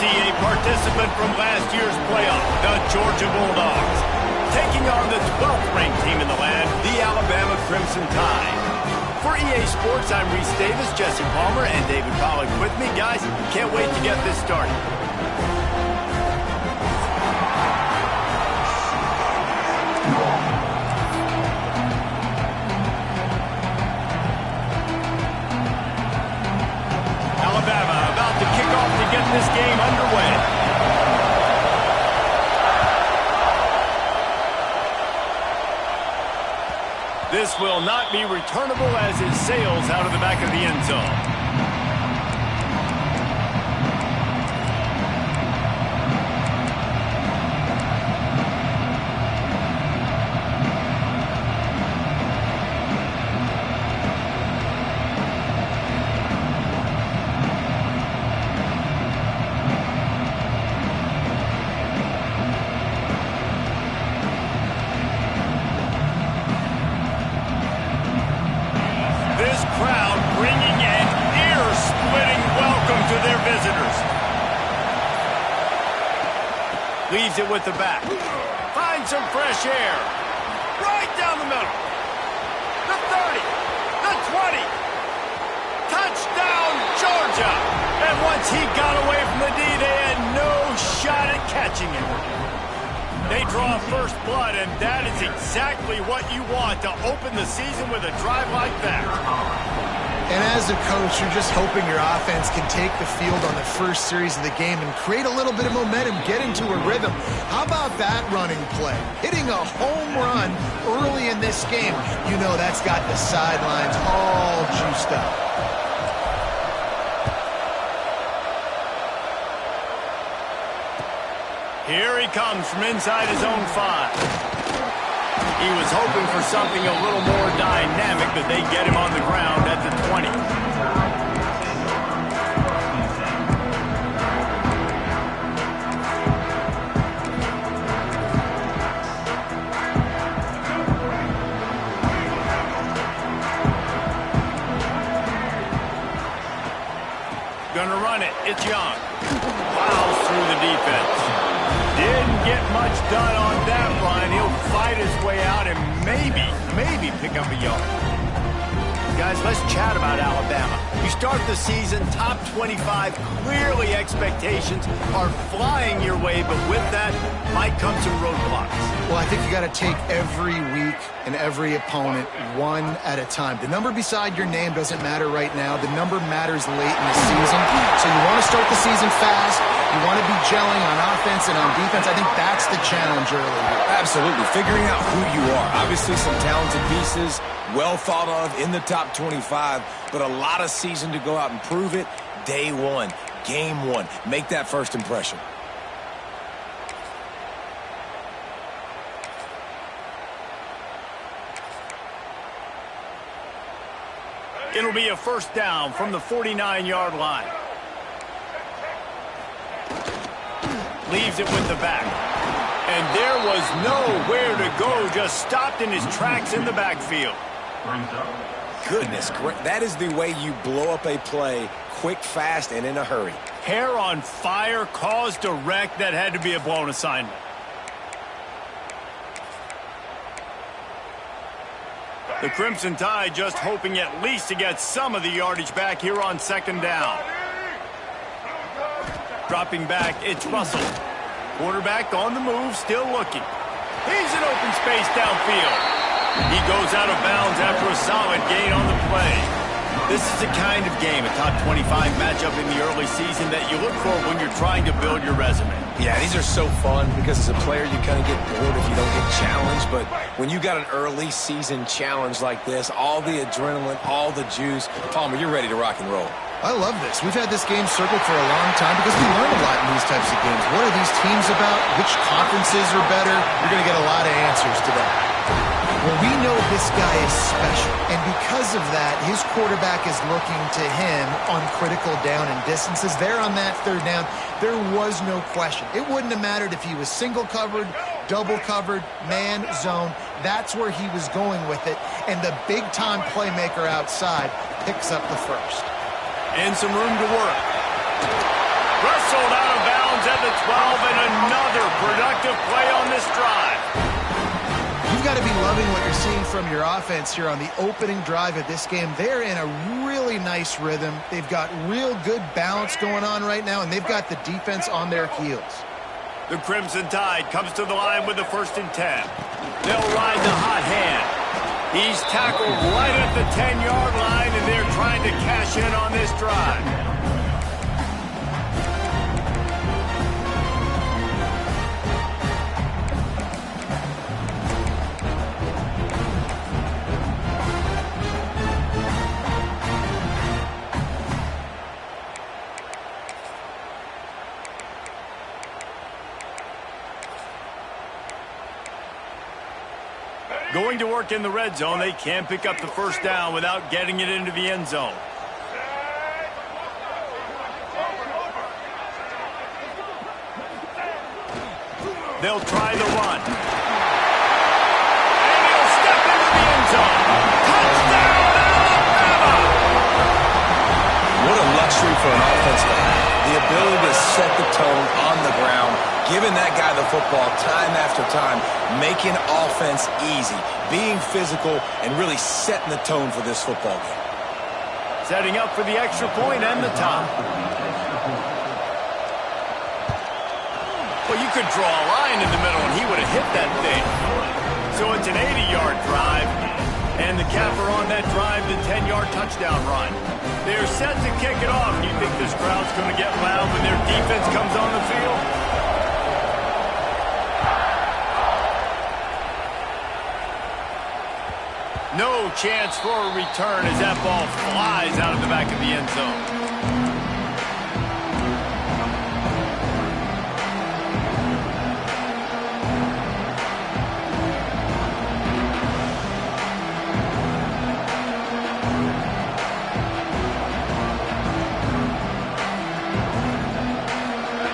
see a participant from last year's playoff, the Georgia Bulldogs, taking on the 12th ranked team in the land, the Alabama Crimson Tide. For EA Sports, I'm Reese Davis, Jesse Palmer, and David Pollack with me. Guys, can't wait to get this started. Alabama about to kick off to get this game underway. This will not be returnable as it sails out of the back of the end zone. Leaves it with the back. Finds some fresh air. Right down the middle. The 30. The 20. Touchdown, Georgia. And once he got away from the D, they had no shot at catching him. They draw first blood, and that is exactly what you want to open the season with a drive like that. And as a coach, you're just hoping your offense can take the field on the first series of the game and create a little bit of momentum, get into a rhythm. How about that running play? Hitting a home run early in this game. You know that's got the sidelines all juiced up. Here he comes from inside his own 5. He was hoping for something a little more dynamic, but they get him on the ground at the 20. Gonna run it. It's Young. Plows through the defense. Didn't get much done on that run. He'll fight his way out and maybe pick up a yard. Guys, let's chat about Alabama. You start the season top 25. Clearly expectations are flying your way, but with that might come some roadblocks. Well, I think you got to take every week and every opponent one at a time. The number beside your name doesn't matter right now. The number matters late in the season. So you want to start the season fast. You want to be gelling on offense and on defense. I think that's the challenge early here. Absolutely. Figuring out who you are. Obviously some talented pieces, well thought of in the top 25, but a lot of season to go out and prove it. Day one, game one. Make that first impression. It'll be a first down from the 49-yard line. Leaves it with the back. And there was nowhere to go, just stopped in his tracks in the backfield. Goodness, that is the way you blow up a play, quick, fast, and in a hurry. Hair on fire, caused a wreck. That had to be a blown assignment. The Crimson Tide just hoping at least to get some of the yardage back here on second down. Dropping back, it's Russell. Quarterback on the move, still looking. He's in open space downfield. He goes out of bounds after a solid gain on the play. This is the kind of game, a top 25 matchup in the early season, that you look for when you're trying to build your resume. Yeah, these are so fun because as a player you kind of get bored if you don't get challenged, but when you got an early season challenge like this, all the adrenaline, all the juice, Palmer, you're ready to rock and roll. I love this. We've had this game circled for a long time because we learn a lot in these types of games. What are these teams about? Which conferences are better? You're going to get a lot of answers to that. Well, we know this guy is special, and because of that, his quarterback is looking to him on critical down and distances. There on that third down, there was no question. It wouldn't have mattered if he was single covered, double covered, man, zone. That's where he was going with it, and the big-time playmaker outside picks up the first. And some room to work. Wrestled out of bounds at the 12, and another productive play on this drive. You've got to be loving what you're seeing from your offense here on the opening drive of this game. They're in a really nice rhythm. They've got real good balance going on right now, and they've got the defense on their heels. The Crimson Tide comes to the line with the 1st and 10. They'll ride the hot hand. He's tackled right at the 10-yard line, and they're trying to cash in on this drive. Going to work in the red zone. They can't pick up the 1st down without getting it into the end zone. They'll try the run. And he'll step into the end zone. Touchdown, Alabama! What a luxury for an offense to have. The ability to set the tone on the ground, giving that guy the football time after time, making offense easy, being physical, and really setting the tone for this football game. Setting up for the extra point and the top. Well, you could draw a line in the middle, and he would have hit that thing. So it's an 80-yard drive, and the capper on that drive, the 10-yard touchdown run. They're set to kick it off. Do you think this crowd's going to get loud when their defense comes on the field? No chance for a return as that ball flies out of the back of the end zone.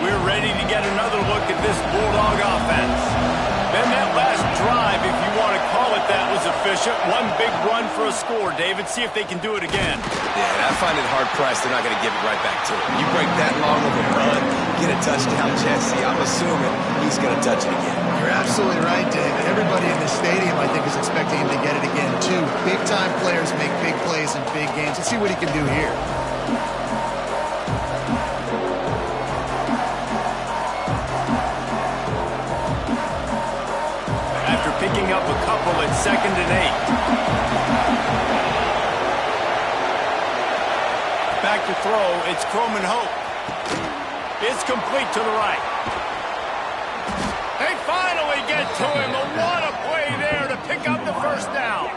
We're ready to get another look at this Bulldog offense. Then that last drive, if you want to call it that, was efficient. One big run for a score, David. See if they can do it again. Yeah, I find it hard-pressed they're not going to give it right back to him. You break that long of a run, get a touchdown, Jesse, I'm assuming he's going to touch it again. You're absolutely right, David. Everybody in the stadium, I think, is expecting him to get it again, too. Big-time players make big plays in big games. Let's see what he can do here. Picking up a couple at 2nd and 8. Back to throw. It's Croman Hope. It's complete to the right. They finally get to him. What a play there to pick up the 1st down.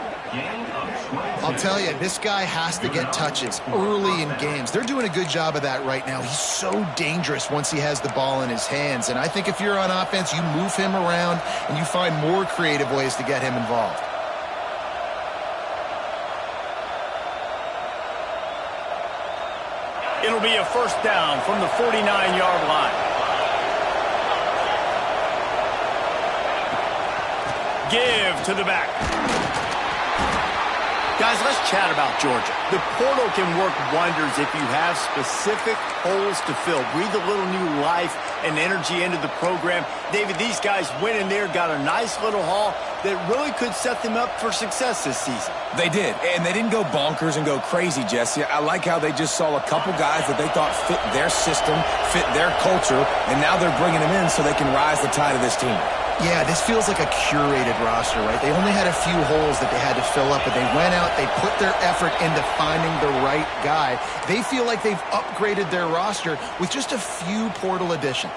I'll tell you, this guy has to get touches early in games. They're doing a good job of that right now. He's so dangerous once he has the ball in his hands. And I think if you're on offense, you move him around and you find more creative ways to get him involved. It'll be a 1st down from the 49-yard line. Give to the back. Guys, let's chat about Georgia. The portal can work wonders if you have specific holes to fill. Breathe a little new life and energy into the program. David, these guys went in there, got a nice little haul that really could set them up for success this season. They did, and they didn't go bonkers and go crazy, Jesse. I like how they just saw a couple guys that they thought fit their system, fit their culture, and now they're bringing them in so they can rise the tide of this team. Yeah, this feels like a curated roster, right? They only had a few holes that they had to fill up, but they went out, they put their effort into finding the right guy. They feel like they've upgraded their roster with just a few portal additions.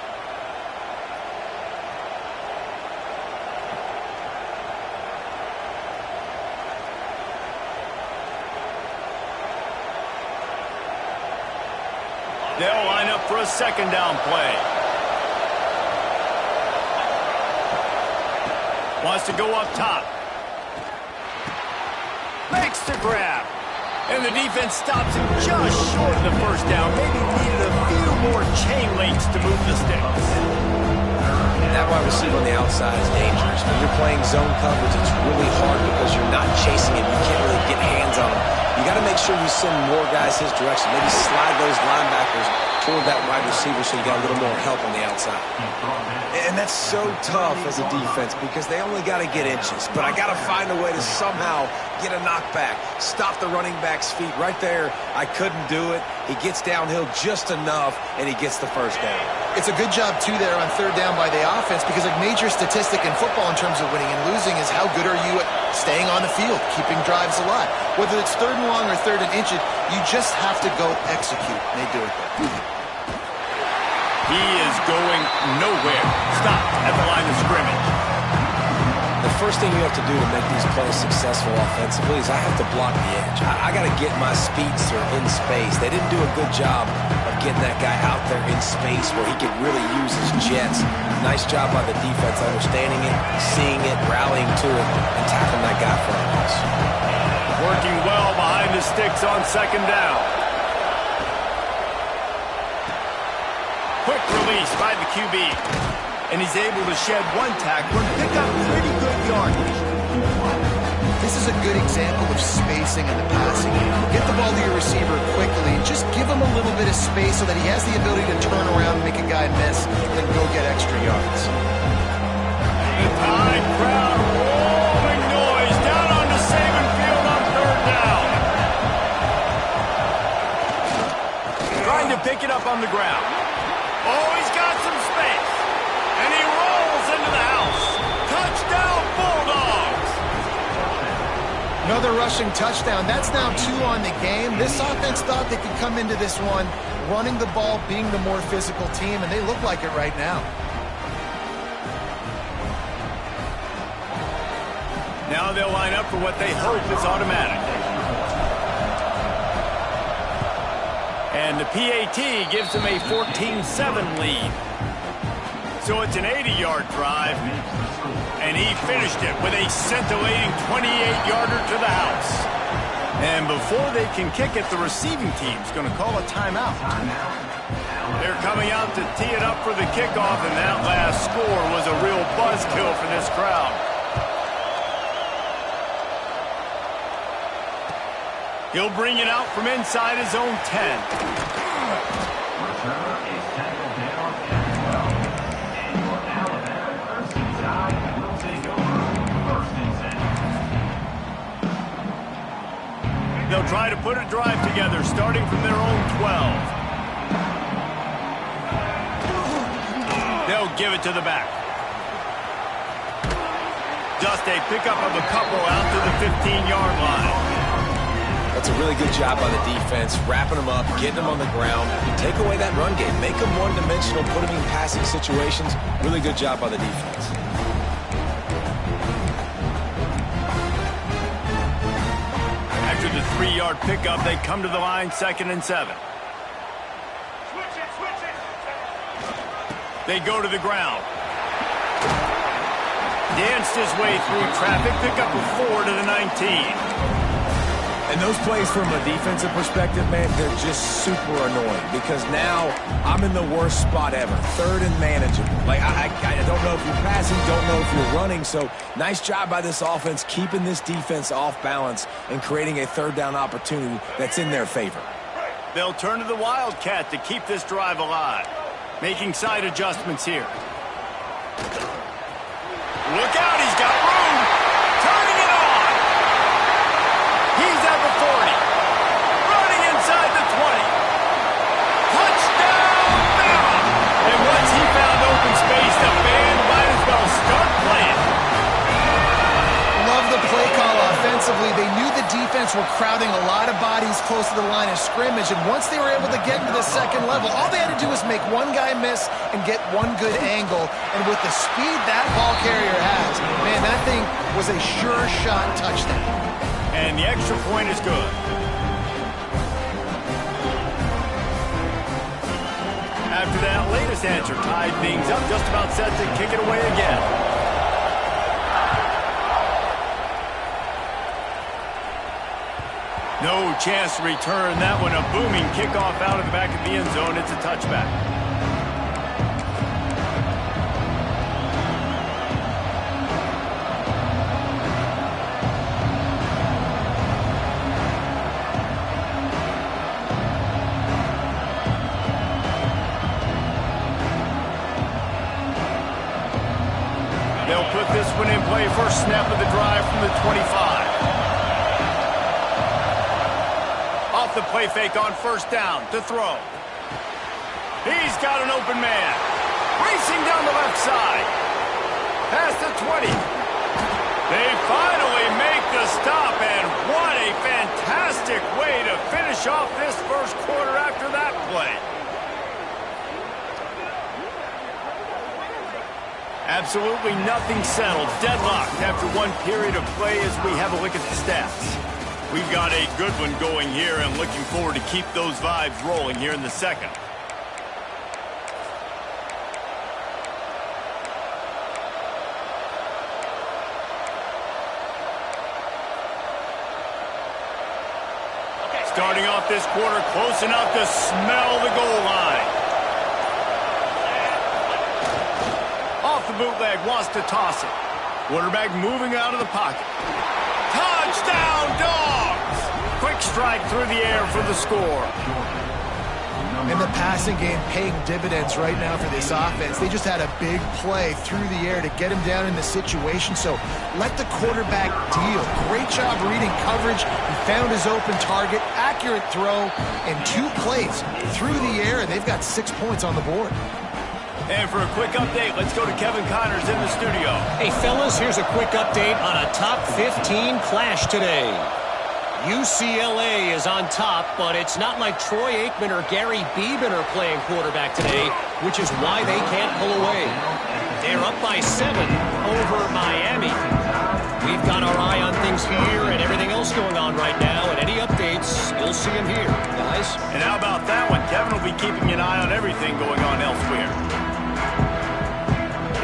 They'll line up for a 2nd down play. Wants to go up top. Makes the grab. And the defense stops him just short of the 1st down. Maybe needed a few more chain links to move the sticks. That wide receiver on the outside is dangerous. When you're playing zone coverage, it's really hard because you're not chasing him. You can't really get hands on him. You got to make sure you send more guys his direction. Maybe slide those linebackers, toward that wide receiver so you got a little more help on the outside. And that's so tough as a defense because they only got to get inches. But I got to find a way to somehow get a knockback, stop the running back's feet. Right there, I couldn't do it. He gets downhill just enough, and he gets the first down. It's a good job, too, there on third down by the offense because a major statistic in football in terms of winning and losing is how good are you at staying on the field, keeping drives alive. Whether it's third and long or third and inches, you just have to go execute, and they do it there. He is going nowhere. Stopped at the line of scrimmage. The first thing you have to do to make these plays successful offensively is I have to block the edge. I got to get my speedster in space. They didn't do a good job of getting that guy out there in space where he could really use his jets. Nice job by the defense understanding it, seeing it, rallying to it, and tackling that guy for a loss. Working well behind the sticks on second down. Quick release by the QB. And he's able to shed one tackle and pick up pretty good yardage. This is a good example of spacing in the passing game. Get the ball to your receiver quickly and just give him a little bit of space so that he has the ability to turn around and make a guy miss and then go get extra yards. The tide crowd rolling noise down onto Saban Field on third down. Trying to pick it up on the ground. Oh, he's got some space. And he rolls into the house. Touchdown, Bulldogs. Another rushing touchdown. That's now 2 on the game. This offense thought they could come into this one running the ball, being the more physical team, and they look like it right now. Now they'll line up for what they hope is automatic. And the PAT gives them a 14-7 lead. So it's an 80-yard drive, and he finished it with a scintillating 28-yarder to the house. And before they can kick it, the receiving team's going to call a timeout. They're coming out to tee it up for the kickoff, and that last score was a real buzzkill for this crowd. He'll bring it out from inside his own 10. They'll try to put a drive together, starting from their own 12. They'll give it to the back. Just a pickup of a couple out to the 15-yard line. That's a really good job by the defense, wrapping them up, getting them on the ground. Take away that run game. Make them one-dimensional, put them in passing situations. Really good job by the defense. After the 3-yard pickup, they come to the line, 2nd and 7. They go to the ground. Danced his way through traffic, pick up a 4 to the 19. And those plays from a defensive perspective, man, they're just super annoying because now I'm in the worst spot ever, 3rd and manageable. Like, I don't know if you're passing, don't know if you're running, so nice job by this offense keeping this defense off balance and creating a 3rd down opportunity that's in their favor. They'll turn to the Wildcat to keep this drive alive, making side adjustments here. Look out, he's got room, turning it on. He's at the 40, running inside the 20. Touchdown, bama! And once he found open space, the band might as well start playing. Love the play call offensively. They knew the defense were crowding a lot of bodies close to the line of scrimmage, and once they were able to get into the 2nd level, all they had to do was make one guy miss and get one good angle, and with the speed that ball carrier has, man, that thing was a sure shot touchdown. And the extra point is good. After that latest answer tied things up, just about set to kick it away again. No chance to return that one. A booming kickoff out of the back of the end zone. It's a touchback. They'll put this one in play. First snap of the drive from the 25. Off the play fake on first down to throw. He's got an open man. Racing down the left side. Past the 20. They finally make the stop, and what a fantastic way to finish off this first quarter after that play. Absolutely nothing settled. Deadlocked after one period of play as we have a look at the stats. We've got a good one going here and looking forward to keep those vibes rolling here in the second. Starting off this quarter close enough to smell the goal line. Off the bootleg, wants to toss it. Quarterback moving out of the pocket. Touchdown, Dogs! Quick strike through the air for the score. And the passing game paying dividends right now for this offense. They just had a big play through the air to get him down in the situation. So let the quarterback deal. Great job reading coverage. He found his open target, accurate throw, and 2 plays through the air, and they've got 6 points on the board. And for a quick update, let's go to Kevin Connors in the studio. Hey, fellas, here's a quick update on a top 15 clash today. UCLA is on top, but it's not like Troy Aikman or Gary Beeman are playing quarterback today, which is why they can't pull away. They're up by 7 over Miami. We've got our eye on things here and everything else going on right now, and any updates, you'll see them here, guys. And how about that one? Kevin will be keeping an eye on everything going on elsewhere.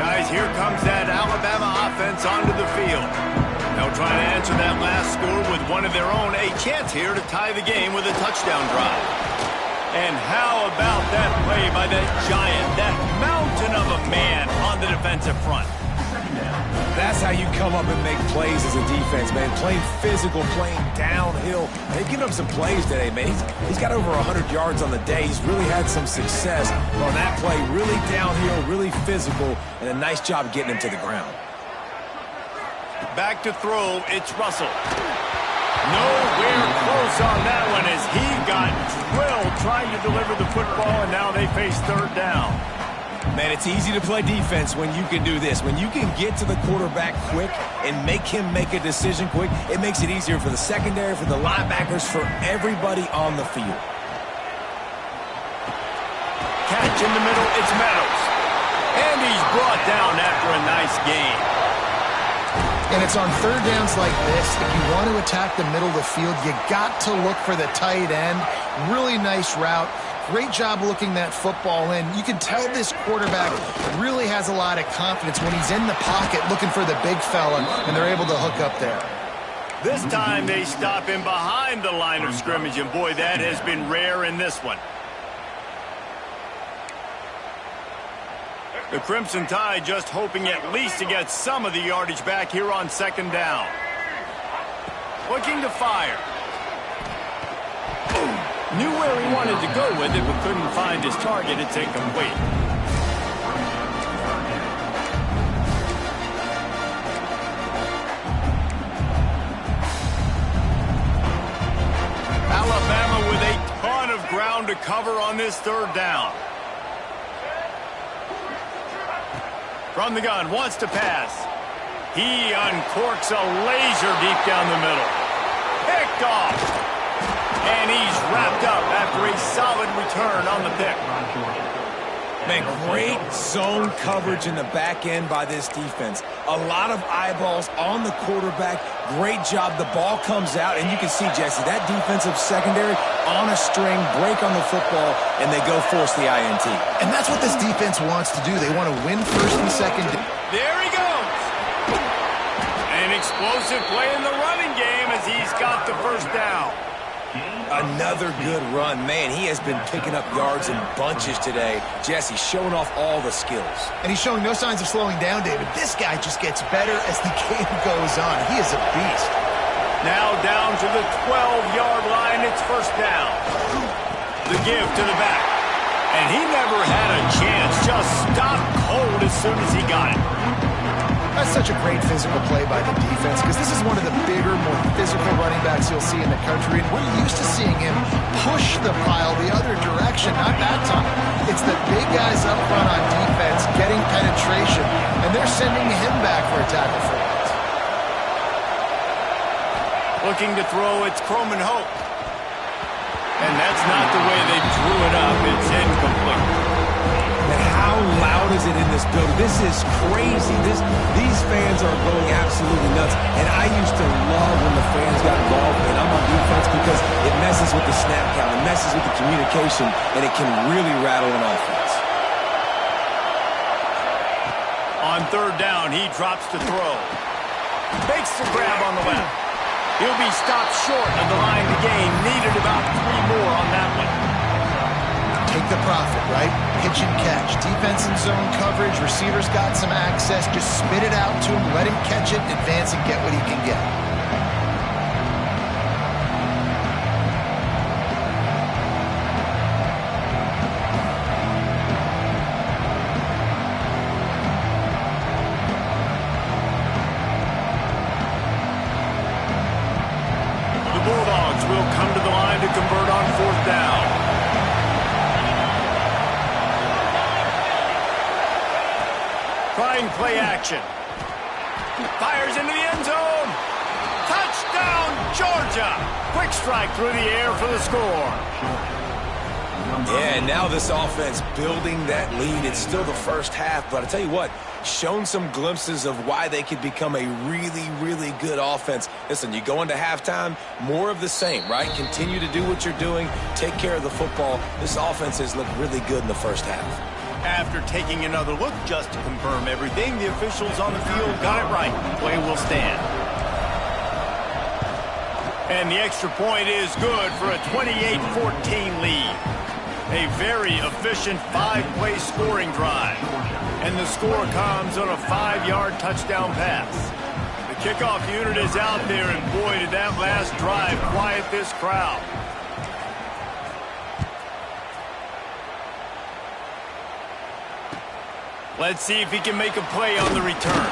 Guys, here comes that Alabama offense onto the field. They'll try to answer that last score with one of their own. A chance here to tie the game with a touchdown drive. And how about that play by that giant, that mountain of a man on the defensive front? That's how you come up and make plays as a defense, man. Playing physical, playing downhill. They've given up some plays today, man. He's got over 100 yards on the day. He's really had some success on that play. Really downhill, really physical, and a nice job getting him to the ground. Back to throw, it's Russell. Nowhere close on that one as he got drilled trying to deliver the football, and now they face third down. Man, it's easy to play defense when you can do this. When you can get to the quarterback quick and make him make a decision quick, it makes it easier for the secondary, for the linebackers, for everybody on the field. Catch in the middle, it's Meadows. And he's brought down after a nice gain. And it's on third downs like this. If you want to attack the middle of the field, you got to look for the tight end. Really nice route. Great job looking that football in. You can tell this quarterback really has a lot of confidence when he's in the pocket looking for the big fella, and they're able to hook up there. This time they stop him behind the line of scrimmage, and boy, that has been rare in this one. The Crimson Tide just hoping at least to get some of the yardage back here on second down. Looking to fire. Knew where he wanted to go with it, but couldn't find his target. It's incomplete. Alabama with a ton of ground to cover on this third down. From the gun, wants to pass. He uncorks a laser deep down the middle. Picked off. And he's wrapped up after a solid return on the pick. Man, great zone coverage in the back end by this defense. A lot of eyeballs on the quarterback. Great job. The ball comes out, and you can see, Jesse, that defensive secondary on a string, break on the football, and they go force the INT. And that's what this defense wants to do. They want to win first and second. There he goes. An explosive play in the running game as he's got the first down. Another good run. Man, he has been picking up yards in bunches today. Jesse showing off all the skills. And he's showing no signs of slowing down, David. This guy just gets better as the game goes on. He is a beast. Now down to the 12-yard line. It's first down. The give to the back. And he never had a chance. Just stopped cold as soon as he got it. That's such a great physical play by the defense because this is one of the bigger, more physical running backs you'll see in the country. And we're used to seeing him push the pile the other direction, not that time. It's the big guys up front on defense getting penetration, and they're sending him back for a tackle for it. Looking to throw, it's Croman Hope. And that's not the way they drew it up. It's incomplete. How loud is it in this building? This is crazy. These fans are going absolutely nuts. And I used to love when the fans got involved, and I'm on defense because it messes with the snap count, it messes with the communication, and it can really rattle an offense. On third down, he drops to throw. Makes the grab on the left. He'll be stopped short of the line to gain. Needed about 3 more on that one. Take the profit, right? Pitch and catch. Defense and zone coverage. Receivers got some access. Just spit it out to him. Let him catch it, advance, and get what he can get. The Bulldogs will come to the line to convert on fourth down. Trying play action. Fires into the end zone. Touchdown, Georgia. Quick strike through the air for the score. Yeah, and now this offense building that lead. It's still the first half, but I tell you what, shown some glimpses of why they could become a really, really good offense. Listen, you go into halftime, more of the same, right? Continue to do what you're doing. Take care of the football. This offense has looked really good in the first half. After taking another look just to confirm everything, the officials on the field got it right. Play will stand. And the extra point is good for a 28-14 lead. A very efficient 5-play scoring drive. And the score comes on a 5-yard touchdown pass. The kickoff unit is out there, and boy, did that last drive quiet this crowd. Let's see if he can make a play on the return.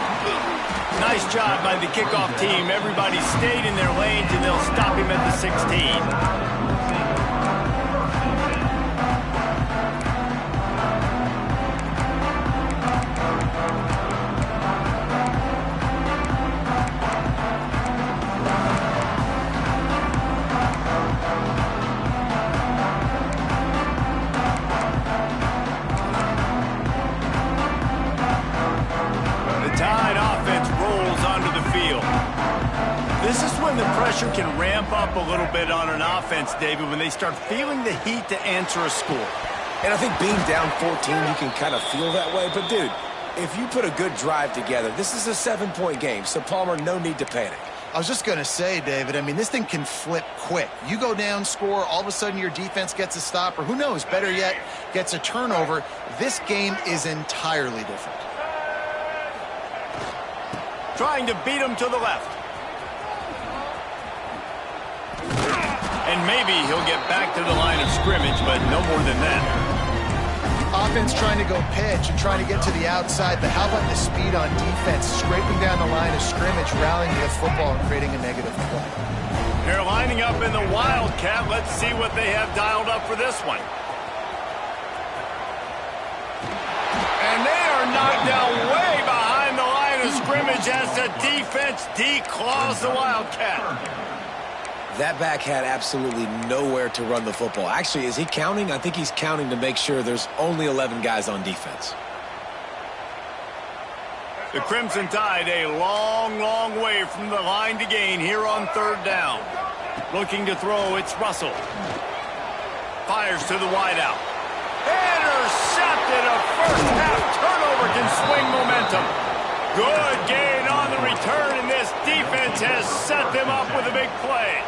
Nice job by the kickoff team. Everybody stayed in their lanes, and they'll stop him at the 16. This is when the pressure can ramp up a little bit on an offense, David, when they start feeling the heat to answer a score. And I think being down 14, you can kind of feel that way. But, dude, if you put a good drive together, this is a 7-point game. So, Palmer, no need to panic. I was just going to say, David, I mean, this thing can flip quick. You go down, score, all of a sudden your defense gets a stop, or who knows, better yet, gets a turnover. This game is entirely different. Trying to beat him to the left. And maybe he'll get back to the line of scrimmage, but no more than that. Offense trying to go pitch and trying to get to the outside, but how about the speed on defense? Scraping down the line of scrimmage, rallying to the football, and creating a negative play. They're lining up in the Wildcat. Let's see what they have dialed up for this one. And they are knocked down way behind the line of scrimmage as the defense declaws the Wildcat. That back had absolutely nowhere to run the football. Actually, is he counting? I think he's counting to make sure there's only 11 guys on defense. The Crimson Tide a long, long way from the line to gain here on third down. Looking to throw, it's Russell. Fires to the wideout. Intercepted. A first-half turnover can swing momentum. Good gain on the return, and this defense has set them up with a big play.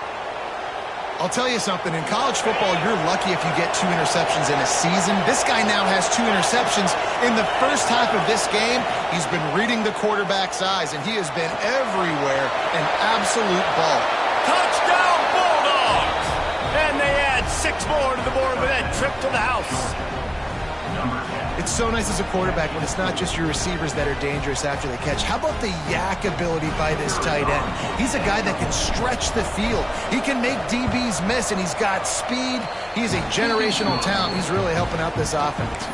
I'll tell you something. In college football, you're lucky if you get 2 interceptions in a season. This guy now has 2 interceptions. In the first half of this game, he's been reading the quarterback's eyes, and he has been everywhere, an absolute ball. Touchdown, Bulldogs! And they add 6 more to the board with that trip to the house. It's so nice as a quarterback when it's not just your receivers that are dangerous after the catch. How about the yak ability by this tight end? He's a guy that can stretch the field. He can make DBs miss, and he's got speed. He's a generational talent. He's really helping out this offense.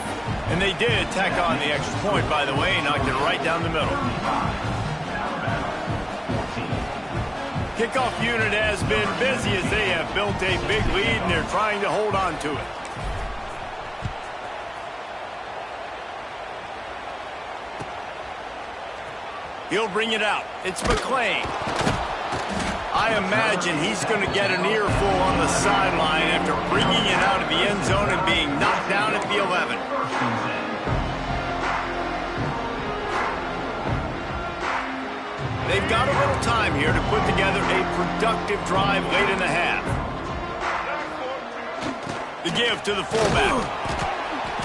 And they did tack on the extra point, by the way, knocked it right down the middle. Kickoff unit has been busy as they have built a big lead, and they're trying to hold on to it. He'll bring it out. It's McClain. I imagine he's going to get an earful on the sideline after bringing it out of the end zone and being knocked down at the 11. They've got a little time here to put together a productive drive late in the half. The give to the fullback.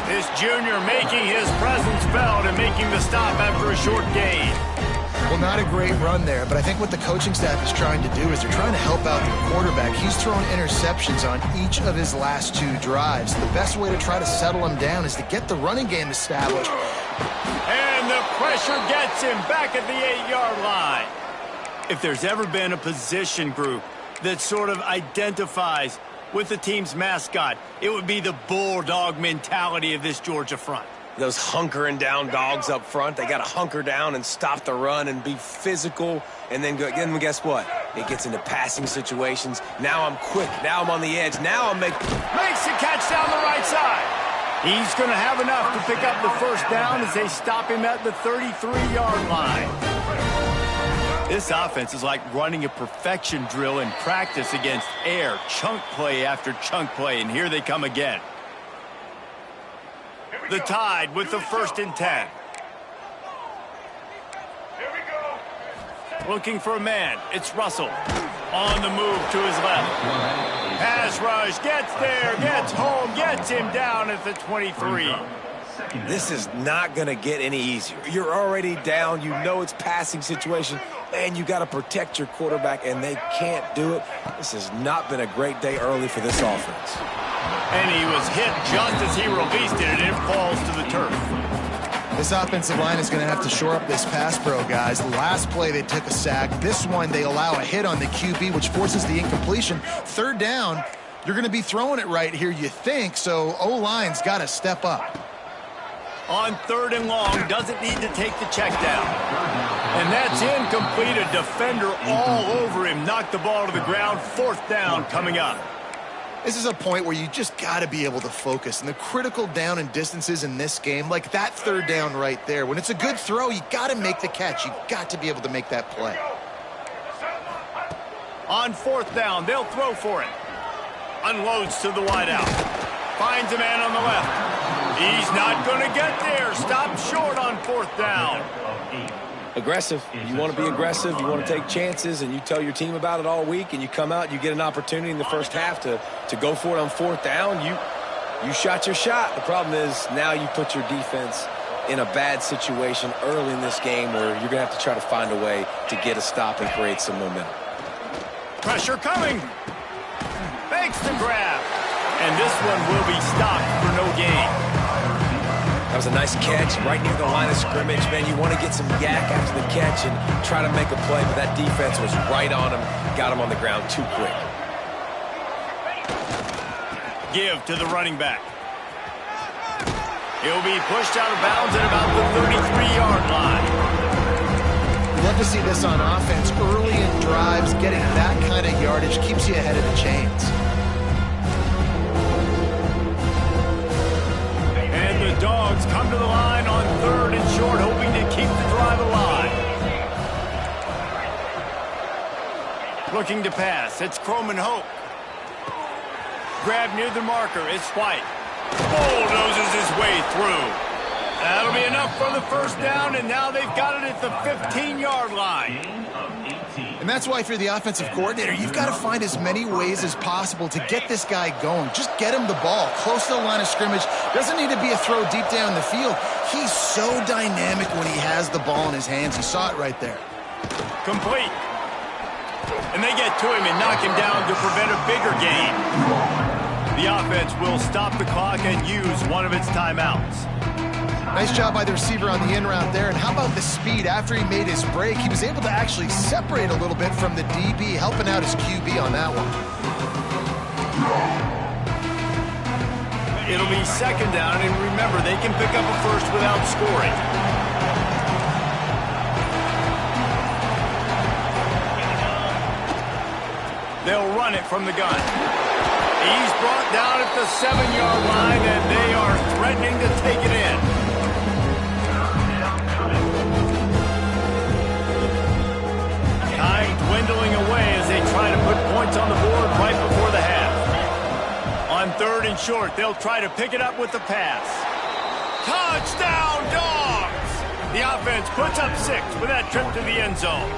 This junior making his presence felt and making the stop after a short gain. Well, not a great run there, but I think what the coaching staff is trying to do is they're trying to help out their quarterback. He's thrown interceptions on each of his last 2 drives. The best way to try to settle him down is to get the running game established. And the pressure gets him back at the 8-yard line. If there's ever been a position group that sort of identifies with the team's mascot, it would be the bulldog mentality of this Georgia front. Those hunkering down dogs up front, they got to hunker down and stop the run and be physical. And then guess what? It gets into passing situations. Now I'm quick. Now I'm on the edge. Now I'm makes the catch down the right side. He's going to have enough to pick up the first down as they stop him at the 33-yard line. This offense is like running a perfection drill in practice against air, chunk play after chunk play, and here they come again. The Tide with the 1st and 10. Looking for a man. It's Russell. On the move to his left. Pass rush. Gets there. Gets home. Gets him down at the 23. This is not going to get any easier. You're already down. You know it's passing situation. And you got to protect your quarterback, and they can't do it. This has not been a great day early for this offense. And he was hit just as he released it, and it falls to the turf. This offensive line is going to have to shore up this pass pro, guys. The last play, they took a sack. This one, they allow a hit on the QB, which forces the incompletion. 3rd down, you're going to be throwing it right here, you think, so O-line's got to step up. On 3rd and long, doesn't need to take the check down. And that's incomplete. A defender all over him. Knocked the ball to the ground. 4th down coming up. This is a point where you just got to be able to focus. And the critical down and distances in this game, like that 3rd down right there, when it's a good throw, you got to make the catch. You got to be able to make that play. On 4th down, they'll throw for it. Unloads to the wideout. Finds a man on the left. He's not going to get there. Stopped short on 4th down. Aggressive. You want to be aggressive. You want to take chances, and you tell your team about it all week, and you come out, you get an opportunity in the first half to go for it on 4th down. You shot your shot. The problem is now you put your defense in a bad situation early in this game where you're going to have to try to find a way to get a stop and create some momentum. Pressure coming. Fakes the grab. And this one will be stopped for no gain. That was a nice catch right near the line of scrimmage. Man, you want to get some yak after the catch and try to make a play, but that defense was right on him, got him on the ground too quick. Give to the running back. He'll be pushed out of bounds at about the 33-yard line. Love to see this on offense. Early in drives, getting that kind of yardage keeps you ahead of the chains. The Dogs come to the line on 3rd and short, hoping to keep the drive alive. Looking to pass. It's Croman Hope. Grab near the marker. It's White. Bulldozes his way through. That'll be enough for the 1st down, and now they've got it at the 15-yard line. And that's why if you're the offensive coordinator, you've got to find as many ways as possible to get this guy going. Just get him the ball close to the line of scrimmage. Doesn't need to be a throw deep down the field. He's so dynamic when he has the ball in his hands. You saw it right there. Complete. And they get to him and knock him down to prevent a bigger gain. The offense will stop the clock and use one of its timeouts. Nice job by the receiver on the in route there. And how about the speed? After he made his break, he was able to actually separate a little bit from the DB, helping out his QB on that one. It'll be second down, and remember, they can pick up a first without scoring. They'll run it from the gun. He's brought down at the 7-yard line, and they are threatening to take it in. Time dwindling away as they try to put points on the board right before the half. On 3rd and short, they'll try to pick it up with the pass. Touchdown, Dogs! The offense puts up 6 with that trip to the end zone.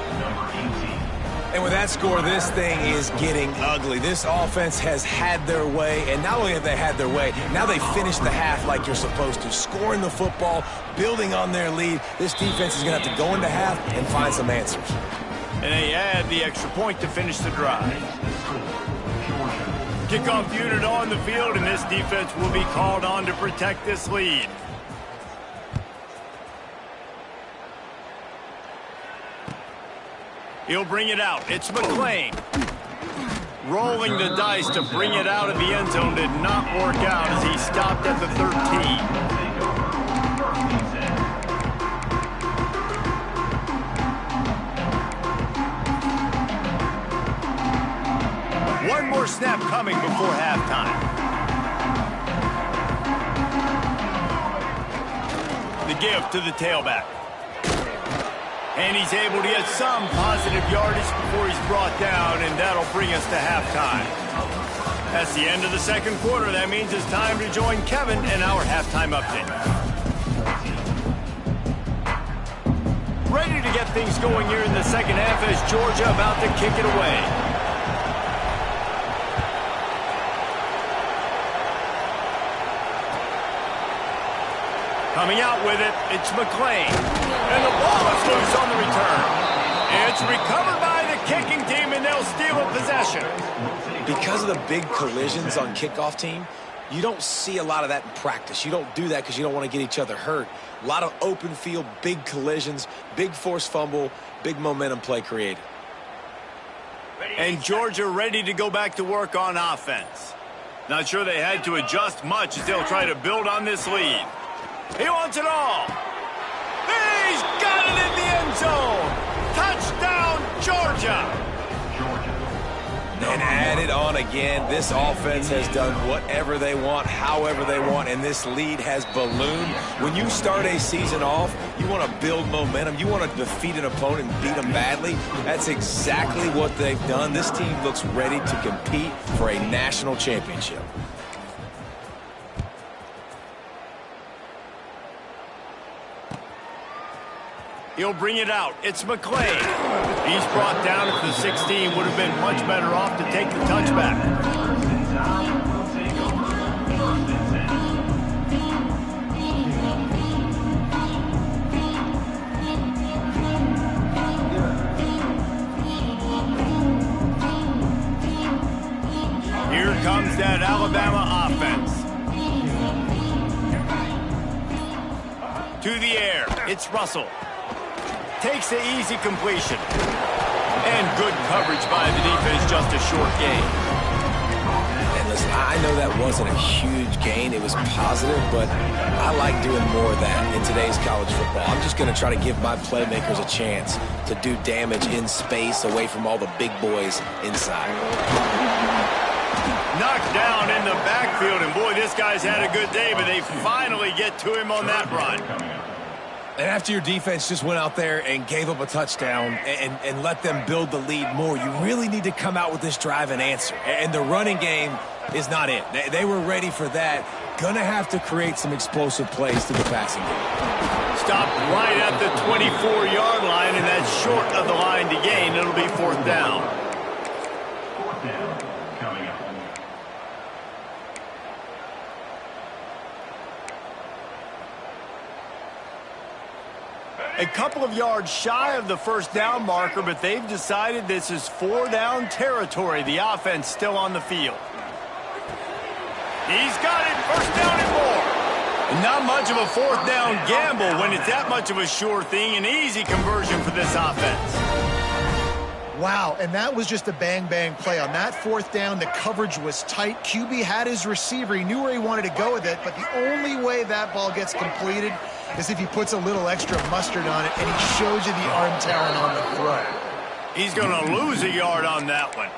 And with that score, this thing is getting ugly. This offense has had their way, and not only have they had their way, now they finish the half like you're supposed to, scoring the football, building on their lead. This defense is going to have to go into half and find some answers. And they add the extra point to finish the drive. Kickoff unit on the field, and this defense will be called on to protect this lead. He'll bring it out. It's McClain. Rolling the dice to bring it out of the end zone did not work out as he stopped at the 13. One more snap coming before halftime. The give to the tailback. And he's able to get some positive yardage before he's brought down, and that'll bring us to halftime. That's the end of the second quarter. That means it's time to join Kevin in our halftime update. Ready to get things going here in the second half as Georgia about to kick it away. Coming out with it, it's McClain. And the ball is loose on the return. It's recovered by the kicking team, and they'll steal a possession. Because of the big collisions on kickoff team, you don't see a lot of that in practice. You don't do that because you don't want to get each other hurt. A lot of open field, big collisions, big forced fumble, big momentum play created. And Georgia ready to go back to work on offense. Not sure they had to adjust much as they'll try to build on this lead. He wants it all. He's got it in the end zone. Touchdown, Georgia. And add it on again. This offense has done whatever they want, however they want, and this lead has ballooned. When you start a season off, you want to build momentum. You want to defeat an opponent and beat them badly. That's exactly what they've done. This team looks ready to compete for a national championship. He'll bring it out. It's McClain. He's brought down at the 16. Would have been much better off to take the touchback. Here comes that Alabama offense. To the air. It's Russell. Takes the easy completion. And good coverage by the defense, just a short gain. And listen, I know that wasn't a huge gain. It was positive, but I like doing more of that in today's college football. I'm just going to try to give my playmakers a chance to do damage in space away from all the big boys inside. Knocked down in the backfield, and boy, this guy's had a good day, but they finally get to him on that run. And after your defense just went out there and gave up a touchdown and let them build the lead more, you really need to come out with this drive and answer. And the running game is not it. They were ready for that. Gonna have to create some explosive plays through the passing game. Stopped right at the 24-yard line, and that's short of the line to gain. It'll be fourth down. Coming up. A couple of yards shy of the first down marker, but they've decided this is 4-down territory. The offense still on the field. He's got it, first down and more. And Not much of a fourth down gamble when it's that much of a sure thing. An easy conversion for this offense. Wow, and that was just a bang-bang play. On that fourth down, the coverage was tight. QB had his receiver. He knew where he wanted to go with it, but the only way that ball gets completed is if he puts a little extra mustard on it, and he shows you the arm talent on the throw. He's going to lose a yard on that one.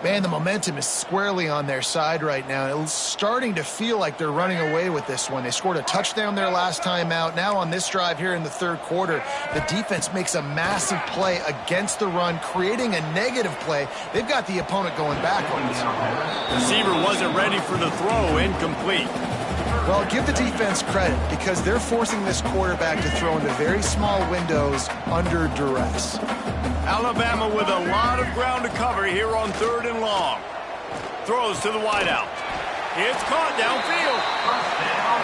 Man, the momentum is squarely on their side right now. It's starting to feel like they're running away with this one. They scored a touchdown their last time out. Now on this drive here in the third quarter, the defense makes a massive play against the run, creating a negative play. They've got the opponent going backwards. Receiver wasn't ready for the throw, incomplete. Well, give the defense credit because they're forcing this quarterback to throw into very small windows under duress. Alabama with a lot of ground to cover here on 3rd and long. Throws to the wideout. It's caught downfield.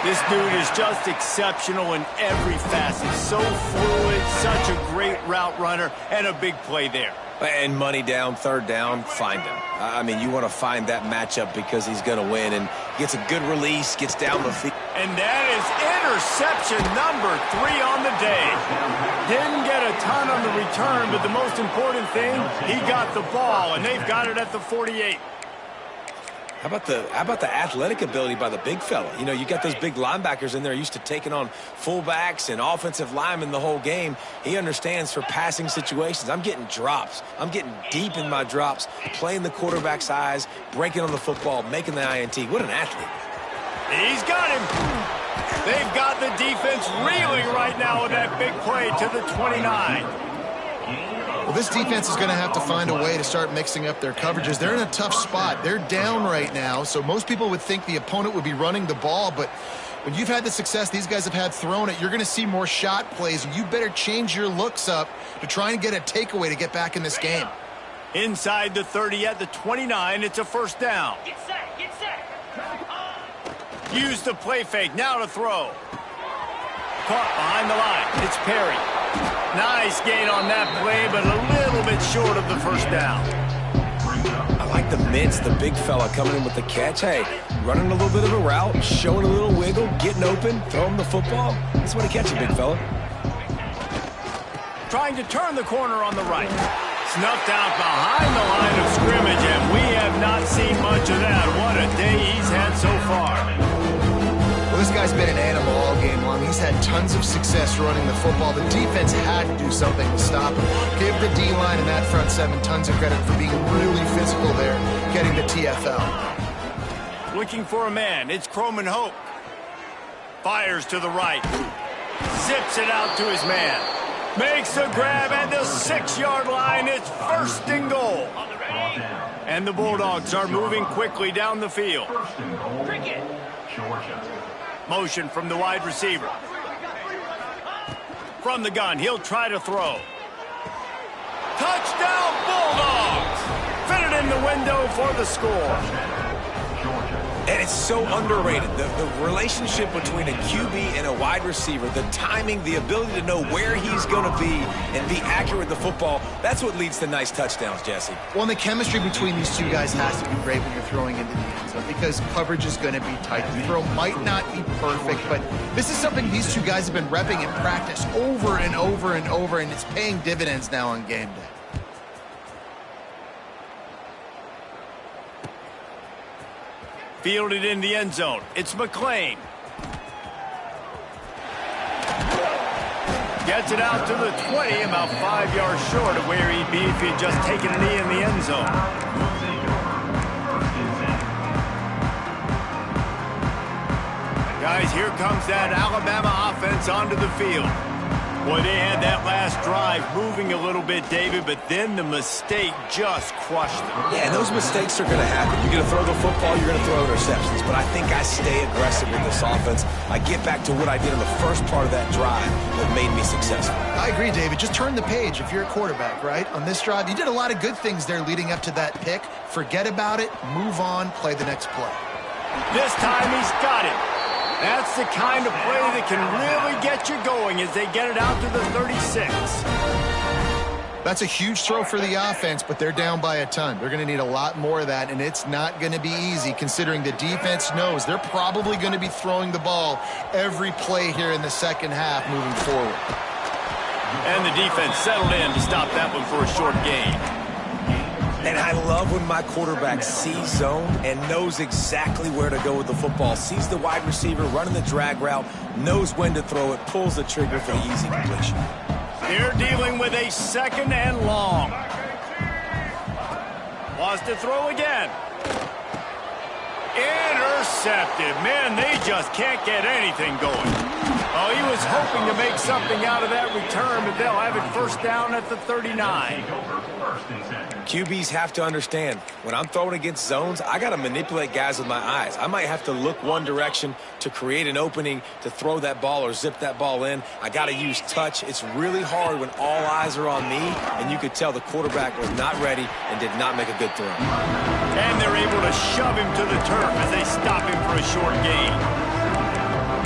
This dude is just exceptional in every facet. So fluid, such a great route runner, and a big play there. And money down, 3rd down, find him. I mean, you want to find that matchup because he's going to win, and gets a good release, gets down the field. And that is interception number 3 on the day. Didn't get a ton on the return, but the most important thing, he got the ball, and they've got it at the 48. How about the athletic ability by the big fella? You know, you got those big linebackers in there used to taking on fullbacks and offensive linemen the whole game. He understands for passing situations. I'm getting drops. I'm getting deep in my drops, playing the quarterback's eyes, breaking on the football, making the INT. What an athlete. He's got him. They've got the defense reeling right now with that big play to the 29. Well, this defense is going to have to find a way to start mixing up their coverages. They're in a tough spot. They're down right now, so most people would think the opponent would be running the ball, but when you've had the success these guys have had throwing it, you're going to see more shot plays, and you better change your looks up to try and get a takeaway to get back in this game. Inside the 30 at the 29, it's a 1st down. Get set, get set. Use the play fake, now to throw. Caught behind the line, it's Perry. Nice gain on that play, but a little bit short of the 1st down. I like the mitts, the big fella coming in with the catch. Hey, running a little bit of a route, showing a little wiggle, getting open, throwing the football. That's what he catches, big fella. Trying to turn the corner on the right. Snuffed out behind the line of scrimmage, and we have not seen much of that. What a day he's had so far. Well, this guy's been an animal all game long. He's had tons of success running the football. The defense had to do something to stop him. Give the D-line and that front 7 tons of credit for being really physical there, getting the TFL. Looking for a man. It's Croman Hope. Fires to the right. Zips it out to his man. Makes the grab at the 6-yard line. It's 1st and goal. And the Bulldogs are moving quickly down the field. Motion from the wide receiver. From the gun, he'll try to throw. Touchdown, Bulldogs! Fit it in the window for the score. And it's so underrated. The relationship between a QB and a wide receiver, the timing, the ability to know where he's going to be and be accurate with the football, that's what leads to nice touchdowns, Jesse. Well, and the chemistry between these two guys has to be great when you're throwing into the end zone because coverage is going to be tight. The throw might not be perfect, but this is something these two guys have been repping in practice over and over and over, and it's paying dividends now on game day. Fielded in the end zone. It's McClain. Gets it out to the 20, about 5 yards short of where he'd be if he'd just taken a knee in the end zone. Guys, here comes that Alabama offense onto the field. Boy, they had that last drive moving a little bit, David, but then the mistake just crushed them. Yeah, and those mistakes are going to happen. You're going to throw the football, you're going to throw interceptions, but I think I stay aggressive with this offense. I get back to what I did in the first part of that drive that made me successful. I agree, David. Just turn the page if you're a quarterback, right? On this drive, you did a lot of good things there leading up to that pick. Forget about it, move on, play the next play. This time he's got it. That's the kind of play that can really get you going as they get it out to the 36. That's a huge throw for the offense, but they're down by a ton. They're going to need a lot more of that, and it's not going to be easy considering the defense knows they're probably going to be throwing the ball every play here in the second half moving forward. And the defense settled in to stop that one for a short gain. And I love when my quarterback sees zone and knows exactly where to go with the football. Sees the wide receiver running the drag route, knows when to throw it, pulls the trigger for the easy completion. They're dealing with a 2nd and long. Wants to throw again. Intercepted. Man, they just can't get anything going. Oh, he was hoping to make something out of that return, but they'll have it first down at the 39. QBs have to understand, when I'm throwing against zones, I got to manipulate guys with my eyes. I might have to look one direction to create an opening to throw that ball or zip that ball in. I got to use touch. It's really hard when all eyes are on me, and you could tell the quarterback was not ready and did not make a good throw. And they're able to shove him to the turf as they stop him for a short gain.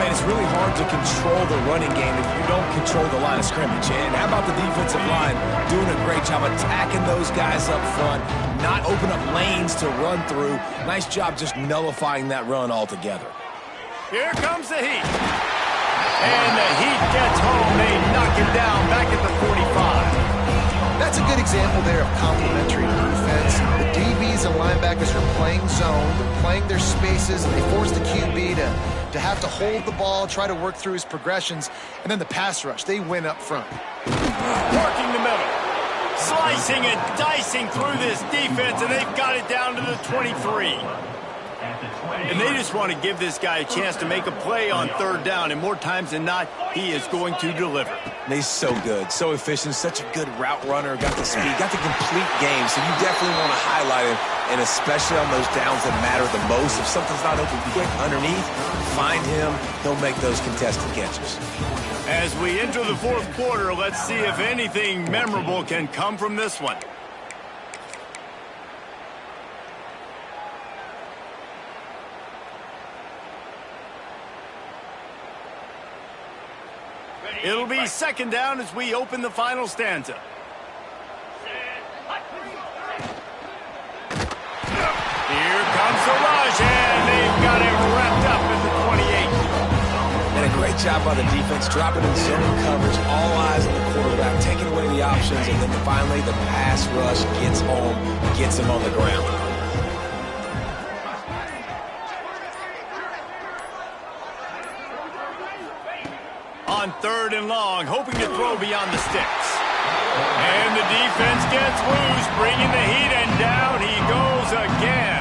Man, it's really hard to control the running game if you don't control the line of scrimmage. And how about the defensive line doing a great job attacking those guys up front, not open up lanes to run through. Nice job just nullifying that run altogether. Here comes the heat. And the heat gets home. They knock him down back at the 45. That's a good example there of complementary defense. The DBs and linebackers are playing zone. They're playing their spaces, and they force the QB to have to hold the ball, try to work through his progressions, and then the pass rush. They win up front. Working the middle. Slicing and dicing through this defense, and they've got it down to the 23. And they just want to give this guy a chance to make a play on 3rd down, and more times than not, he is going to deliver. And he's so good, so efficient, such a good route runner, got the speed, got the complete game, so you definitely want to highlight him, and especially on those downs that matter the most. If something's not open quick underneath, find him, he'll make those contested catches. As we enter the 4th quarter, let's see if anything memorable can come from this one. It'll be 2nd down as we open the final stanza. Here comes the rush, and they've got it wrapped up in the 28. And a great job by the defense, dropping in zone coverage, all eyes on the quarterback, taking away the options, and then finally the pass rush gets home, gets him on the ground. On 3rd and long, hoping to throw beyond the sticks. And the defense gets loose, bringing the heat, and down he goes again.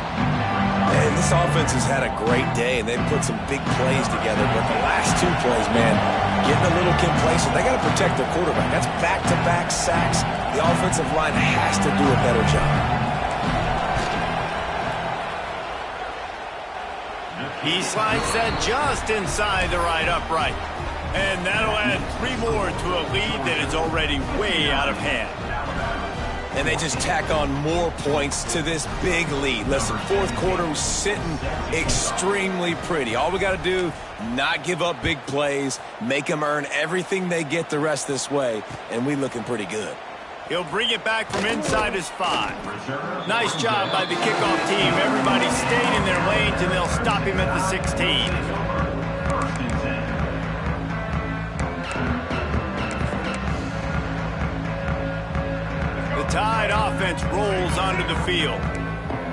And this offense has had a great day, and they've put some big plays together, but the last 2 plays, man, getting a little complacent. They got to protect their quarterback. That's back-to-back sacks. The offensive line has to do a better job. He slides that just inside the right upright. And that'll add 3 more to a lead that is already way out of hand. And they just tack on more points to this big lead. Listen, 4th quarter was sitting extremely pretty. All we got to do, not give up big plays, make them earn everything they get the rest this way, and we looking pretty good. He'll bring it back from inside his 5. Nice job by the kickoff team. Everybody stayed in their lanes, and they'll stop him at the 16. The Tide offense rolls onto the field.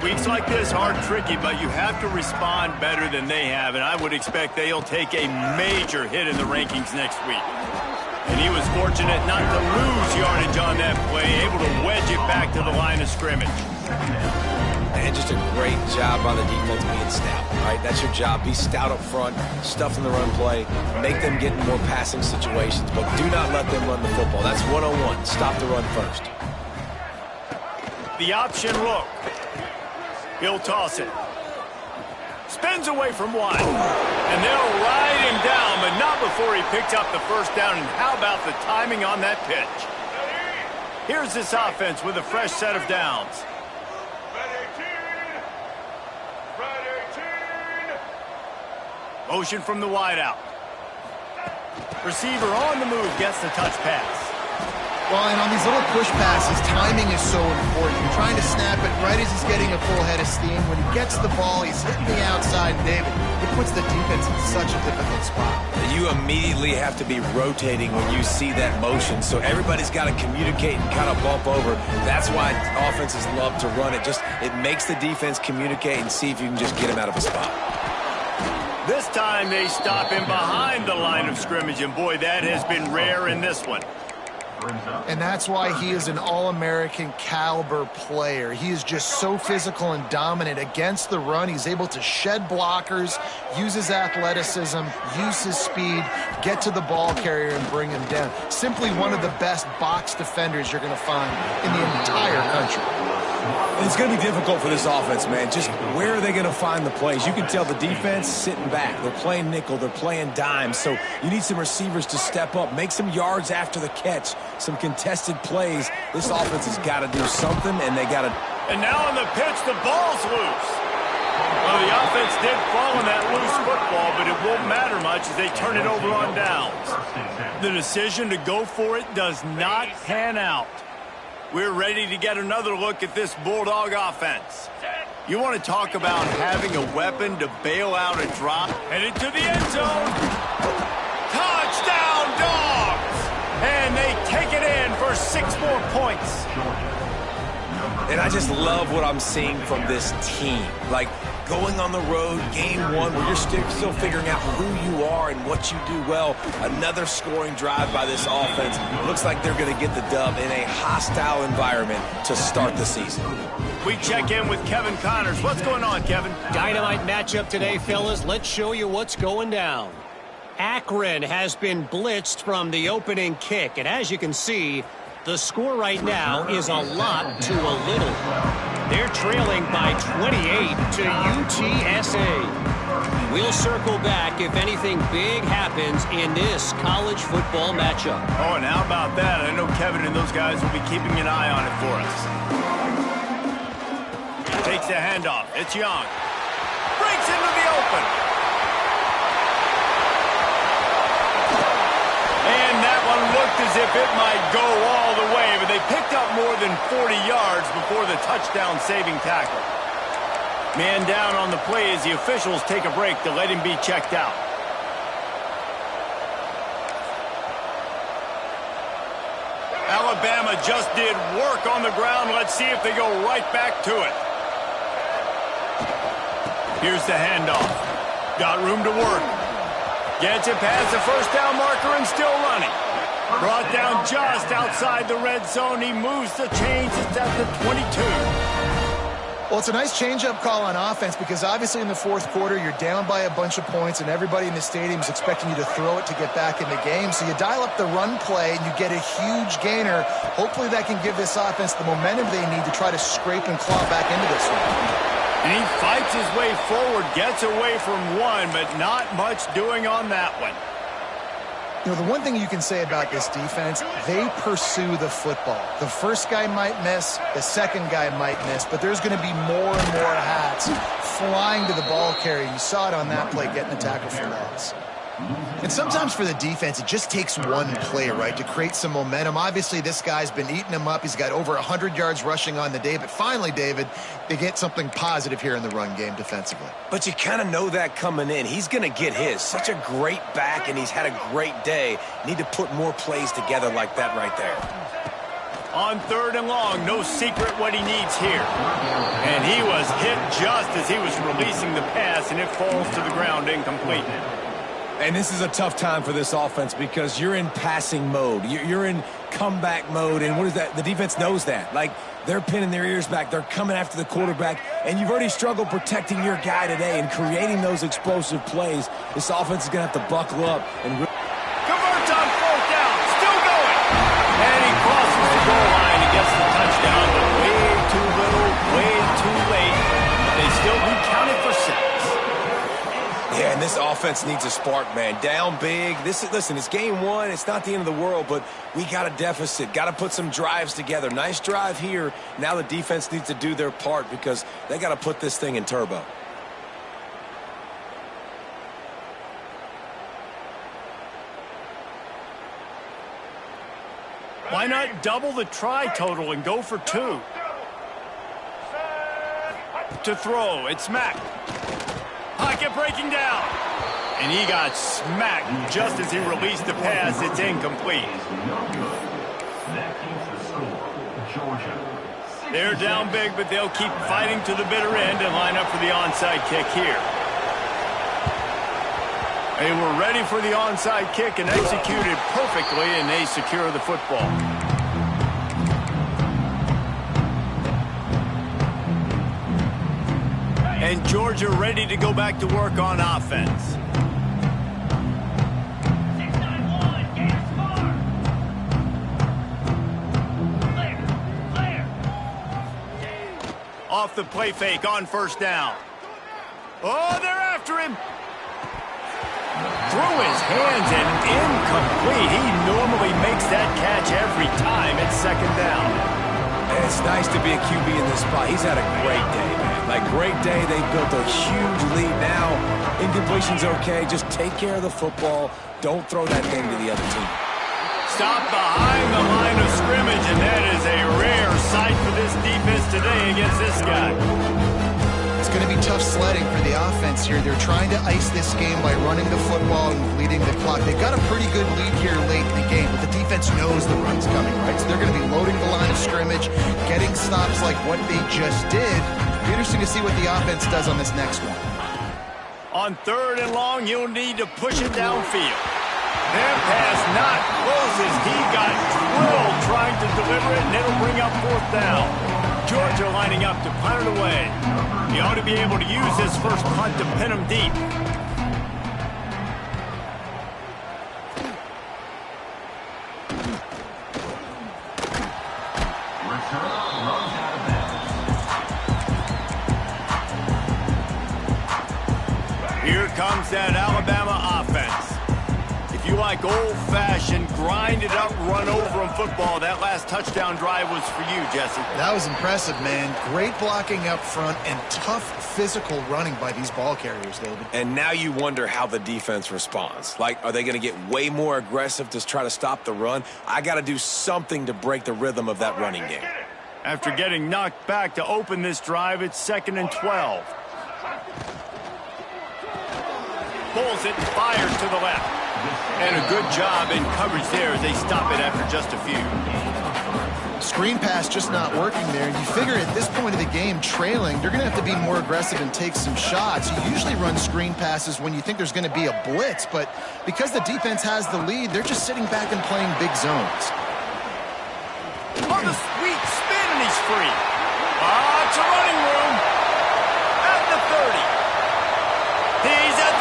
Weeks like this are tricky, but you have to respond better than they have, and I would expect they'll take a major hit in the rankings next week. And he was fortunate not to lose yardage on that play, able to wedge it back to the line of scrimmage. And just a great job by the defense being stout, right? That's your job. Be stout up front, stuff in the run play, make them get in more passing situations, but do not let them run the football. That's 1-on-1. Stop the run first. The option look. He'll toss it. Spins away from 1. And they'll ride him down, but not before he picks up the first down. And how about the timing on that pitch? Here's this offense with a fresh set of downs. Motion from the wideout. Receiver on the move gets the touch pass. Well, and on these little push passes, timing is so important. You're trying to snap it right as he's getting a full head of steam. When he gets the ball, he's hitting the outside, and David, it puts the defense in such a difficult spot. You immediately have to be rotating when you see that motion, so everybody's got to communicate and kind of bump over. That's why offenses love to run it. It makes the defense communicate and see if you can just get him out of a spot. This time they stop him behind the line of scrimmage, and boy, that has been rare in this one. And that's why he is an All-American caliber player. He is just so physical and dominant against the run. He's able to shed blockers, use his athleticism, use his speed, get to the ball carrier and bring him down. Simply one of the best box defenders you're going to find in the entire country. It's going to be difficult for this offense, man. Just where are they going to find the plays? You can tell the defense sitting back. They're playing nickel. They're playing dime. So you need some receivers to step up, make some yards after the catch, some contested plays. This offense has got to do something, and they got to. And now on the pitch, the ball's loose. Well, the offense did fall on that loose football, but it won't matter much as they turn it over on downs. The decision to go for it does not pan out. We're ready to get another look at this Bulldog offense. You want to talk about having a weapon to bail out a drop? Headed to the end zone. Touchdown, Dogs! And they take it in for 6 more points. And I just love what I'm seeing from this team. Like, going on the road, game one, where you're still figuring out who you are and what you do well. Another scoring drive by this offense. Looks like they're going to get the dub in a hostile environment to start the season. We check in with Kevin Connors. What's going on, Kevin? Dynamite matchup today, fellas. Let's show you what's going down. Akron has been blitzed from the opening kick, and as you can see, the score right now is a lot to a little. They're trailing by 28 to UTSA. We'll circle back if anything big happens in this college football matchup. Oh, and how about that? I know Kevin and those guys will be keeping an eye on it for us. Takes the handoff. It's Young. Breaks into the open. And that one looked as if it might go all the way, but they picked up more than 40 yards before the touchdown-saving tackle. Man down on the play as the officials take a break to let him be checked out. Alabama just did work on the ground. Let's see if they go right back to it. Here's the handoff. Got room to work. Gets it past the first down marker and still running. Brought down just outside the red zone. He moves the chains. It's at the 22. Well, it's a nice change-up call on offense because obviously in the fourth quarter you're down by a bunch of points and everybody in the stadium is expecting you to throw it to get back in the game. So you dial up the run play and you get a huge gainer. Hopefully that can give this offense the momentum they need to try to scrape and claw back into this one. And he fights his way forward, gets away from one, but not much doing on that one. You know, the one thing you can say about this defense, they pursue the football. The first guy might miss, the second guy might miss, but there's going to be more and more hats flying to the ball carrier. You saw it on that play, getting the tackle for loss. And sometimes for the defense, it just takes one play, right, to create some momentum. Obviously, this guy's been eating him up. He's got over 100 yards rushing on the day. But finally, David, they get something positive here in the run game defensively. But you kind of know that coming in. He's going to get his. Such a great back, and he's had a great day. Need to put more plays together like that right there. On 3rd and long, no secret what he needs here. And he was hit just as he was releasing the pass, and it falls to the ground incomplete. And this is a tough time for this offense because you're in passing mode. You're in comeback mode, and what is that? The defense knows that. Like, they're pinning their ears back. They're coming after the quarterback, and you've already struggled protecting your guy today and creating those explosive plays. This offense is going to have to buckle up and converts on 4th down. Still going. And he crosses the goal line and gets the touchdown, but way too little, way too late. They still be counted for 6. Yeah, and this offense needs a spark, man. Down big. Listen, it's game one. It's not the end of the world, but we got a deficit. Got to put some drives together. Nice drive here. Now the defense needs to do their part because they got to put this thing in turbo. Why not double the try total and go for 2? To throw, it's Mack. Pocket breaking down. And he got smacked just as he released the pass. It's incomplete. They're down big, but they'll keep fighting to the bitter end and line up for the onside kick here. They were ready for the onside kick and executed perfectly, and they secure the football. And Georgia ready to go back to work on offense. Off the play fake on first down. Oh, they're after him. Through his hands and incomplete. He normally makes that catch every time. It's second down. And it's nice to be a QB in this spot. He's had a great day, man. Like, great day. They built a huge lead. Now, incompletion's okay. Just take care of the football. Don't throw that thing to the other team. Stop behind the line of scrimmage, and that is a rare sight for this defense today against this guy. It's going to be tough sledding for the offense here. They're trying to ice this game by running the football and bleeding the clock. They've got a pretty good lead here late in the game, but the defense knows the run's coming, right? So they're going to be loading the line of scrimmage, getting stops like what they just did. It'll be interesting to see what the offense does on this next one. On third and long, you'll need to push it downfield. That pass not close as he got drilled trying to deliver it, and it'll bring up fourth down. Georgia lining up to punt it away. He ought to be able to use this first punt to pin him deep. Here comes that Alabama offense. If you like old-fashioned, grind-it-up, run-over-'em football, that last touchdown drive was for you, Jesse. That was impressive, man. Great blocking up front and tough physical running by these ball carriers, David. And now you wonder how the defense responds. Like, are they going to get way more aggressive to try to stop the run? I got to do something to break the rhythm of that running game. After getting knocked back to open this drive, it's 2nd and 12. Pulls it and fires to the left. And a good job in coverage there as they stop it after just a few. Screen pass just not working there. And you figure at this point of the game, trailing, they're going to have to be more aggressive and take some shots. You usually run screen passes when you think there's going to be a blitz, but because the defense has the lead, they're just sitting back and playing big zones. On the sweet spin, and he's free. It's a running room. At the 30. He's at...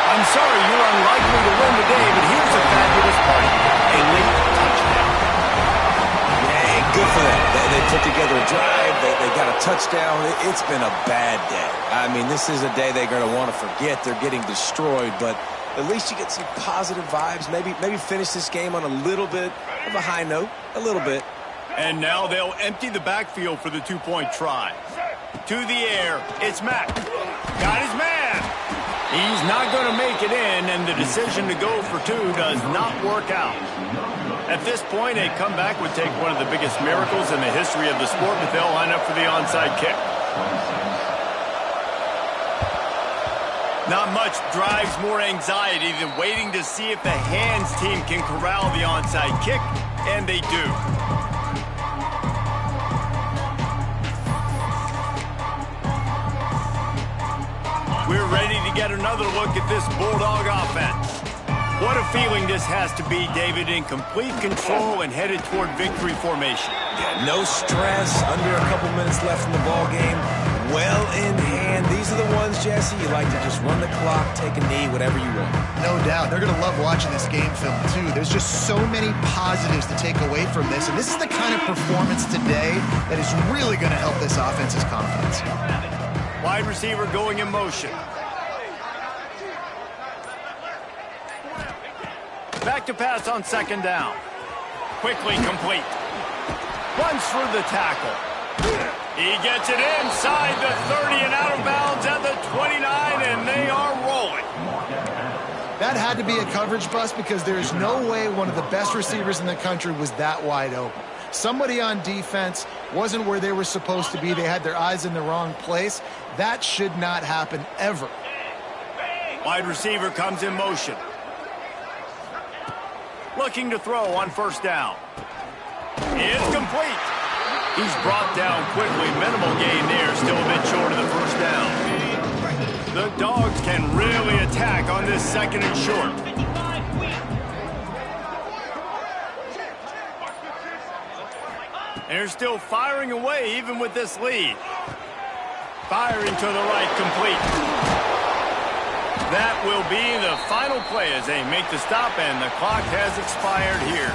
I'm sorry, you're unlikely to win today, but here's a fabulous play. A late touchdown. Yeah, good for them. They put together a drive. They got a touchdown. It's been a bad day. I mean, this is a day they're going to want to forget. They're getting destroyed, but at least you get some positive vibes. Maybe finish this game on a little bit of a high note. A little bit. And now they'll empty the backfield for the two-point try. To the air, it's Mack. Got his man. He's not going to make it in, and the decision to go for 2 does not work out. At this point, a comeback would take one of the biggest miracles in the history of the sport, but they'll line up for the onside kick. Not much drives more anxiety than waiting to see if the hands team can corral the onside kick, and they do. We're ready to get another look at this Bulldog offense. What a feeling this has to be, David, in complete control and headed toward victory formation. Yeah, no stress, under a couple minutes left in the ball game. Well in hand. These are the ones, Jesse, you like to just run the clock, take a knee, whatever you want. No doubt. They're going to love watching this game film, too. There's just so many positives to take away from this, and this is the kind of performance today that is really going to help this offense's confidence. Wide receiver going in motion. Back to pass on 2nd down. Quickly complete. Runs through the tackle. He gets it inside the 30 and out of bounds at the 29, and they are rolling. That had to be a coverage bust because there is no way one of the best receivers in the country was that wide open. Somebody on defense wasn't where they were supposed to be. They had their eyes in the wrong place. That should not happen ever. Wide receiver comes in motion. Looking to throw on first down. It's complete. He's brought down quickly. Minimal gain there. Still a bit short of the first down. The Dogs can really attack on this second and short. And they're still firing away even with this lead. Firing to the right, complete. That will be the final play as they make the stop, and the clock has expired here.